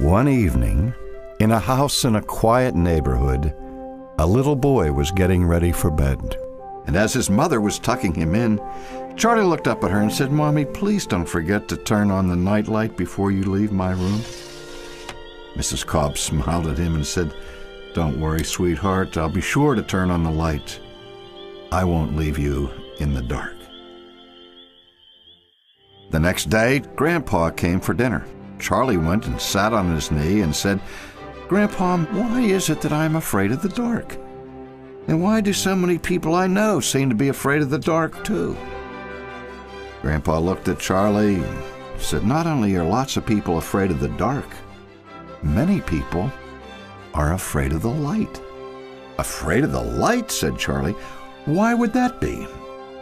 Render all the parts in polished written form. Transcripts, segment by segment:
One evening, in a house in a quiet neighborhood, a little boy was getting ready for bed. And as his mother was tucking him in, Charlie looked up at her and said, "Mommy, please don't forget to turn on the nightlight before you leave my room." Mrs. Cobb smiled at him and said, "Don't worry, sweetheart. I'll be sure to turn on the light. I won't leave you in the dark." The next day, Grandpa came for dinner. Charlie went and sat on his knee and said, "Grandpa, why is it that I'm afraid of the dark? And why do so many people I know seem to be afraid of the dark, too?" Grandpa looked at Charlie and said, "Not only are lots of people afraid of the dark, many people are afraid of the light." "Afraid of the light?" said Charlie. "Why would that be?"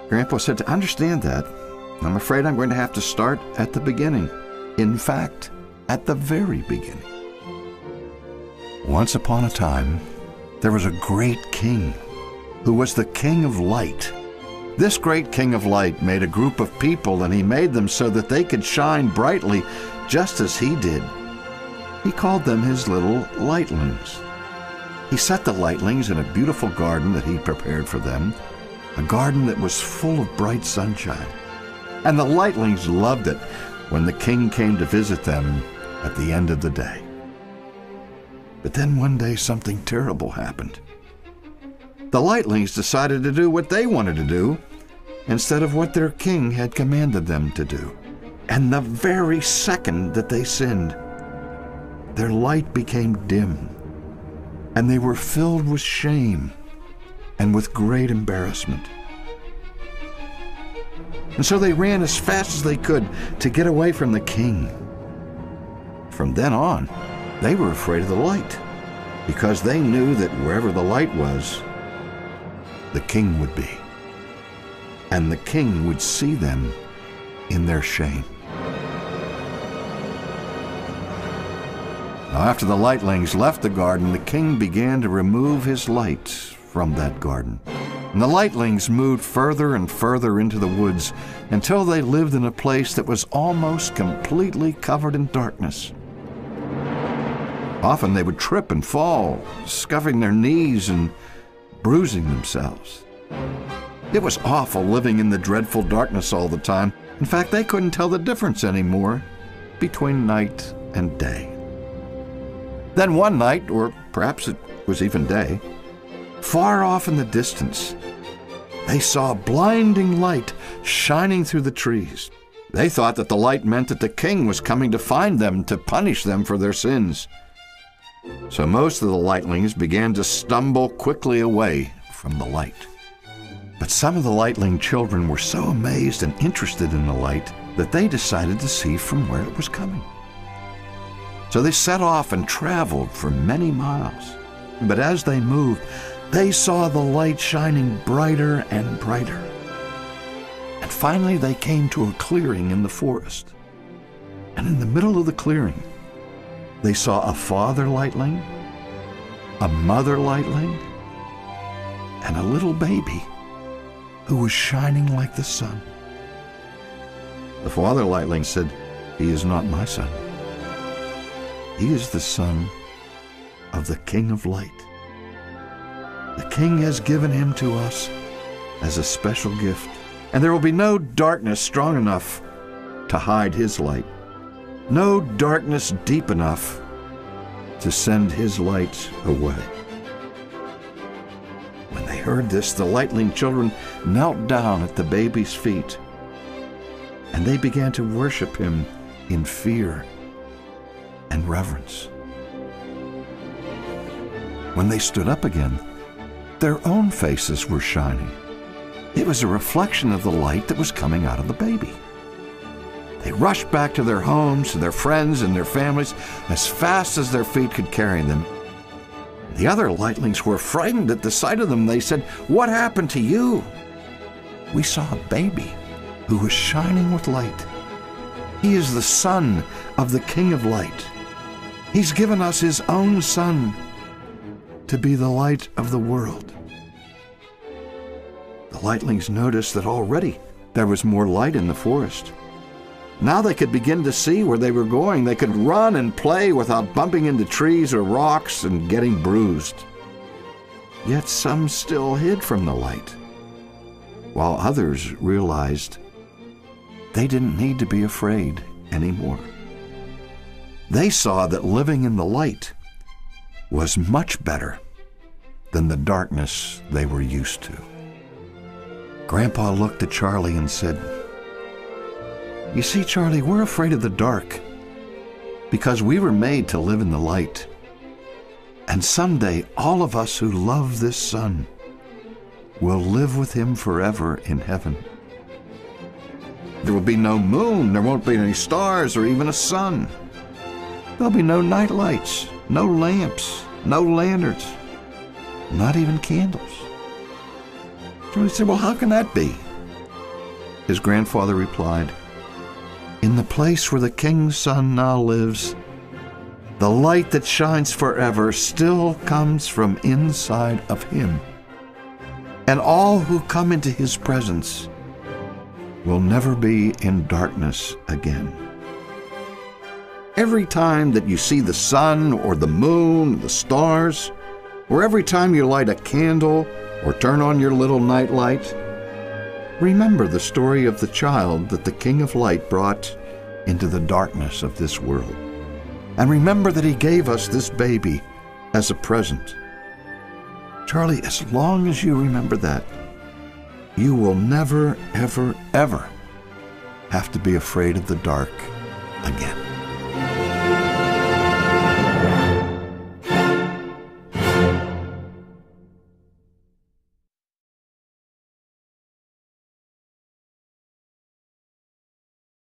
Grandpa said, "To understand that, I'm afraid I'm going to have to start at the beginning. In fact, at the very beginning. Once upon a time, there was a great king who was the king of light. This great king of light made a group of people, and he made them so that they could shine brightly just as he did. He called them his little lightlings. He set the lightlings in a beautiful garden that he prepared for them, a garden that was full of bright sunshine. And the lightlings loved it when the king came to visit them at the end of the day. But then one day something terrible happened. The lightlings decided to do what they wanted to do instead of what their king had commanded them to do. And the very second that they sinned, their light became dim, and they were filled with shame and with great embarrassment. And so they ran as fast as they could to get away from the king. From then on, they were afraid of the light, because they knew that wherever the light was, the king would be. And the king would see them in their shame. Now, after the lightlings left the garden, the king began to remove his light from that garden. And the lightlings moved further and further into the woods until they lived in a place that was almost completely covered in darkness. Often they would trip and fall, scuffing their knees and bruising themselves. It was awful living in the dreadful darkness all the time. In fact, they couldn't tell the difference anymore between night and day. Then one night, or perhaps it was even day, far off in the distance, they saw a blinding light shining through the trees. They thought that the light meant that the king was coming to find them to punish them for their sins. So most of the lightlings began to stumble quickly away from the light. But some of the lightling children were so amazed and interested in the light that they decided to see from where it was coming. So they set off and traveled for many miles. But as they moved, they saw the light shining brighter and brighter. And finally they came to a clearing in the forest. And in the middle of the clearing, they saw a father lightling, a mother lightling, and a little baby who was shining like the sun. The father lightling said, "He is not my son. He is the son of the King of Light. The King has given him to us as a special gift, and there will be no darkness strong enough to hide his light, no darkness deep enough to send his light away." When they heard this, the lightling children knelt down at the baby's feet, and they began to worship him in fear and reverence. When they stood up again, their own faces were shining. It was a reflection of the light that was coming out of the baby. They rushed back to their homes, to their friends and their families, as fast as their feet could carry them. The other lightlings were frightened at the sight of them. They said, "What happened to you?" "We saw a baby who was shining with light. He is the son of the King of Light. He's given us his own son to be the light of the world." The lightlings noticed that already there was more light in the forest. Now they could begin to see where they were going. They could run and play without bumping into trees or rocks and getting bruised. Yet some still hid from the light, while others realized they didn't need to be afraid anymore. They saw that living in the light was much better than the darkness they were used to. Grandpa looked at Charlie and said, "You see, Charlie, we're afraid of the dark because we were made to live in the light. And someday all of us who love this sun will live with him forever in heaven. There will be no moon, there won't be any stars or even a sun. There'll be no night lights, no lamps, no lanterns, not even candles." Charlie said, "Well, how can that be?" His grandfather replied, "In the place where the king's son now lives, the light that shines forever still comes from inside of him. And all who come into his presence will never be in darkness again." Every time that you see the sun or the moon, the stars, or every time you light a candle or turn on your little night light, remember the story of the child that the King of Light brought into the darkness of this world. And remember that he gave us this baby as a present. Charlie, as long as you remember that, you will never, ever, ever have to be afraid of the dark again.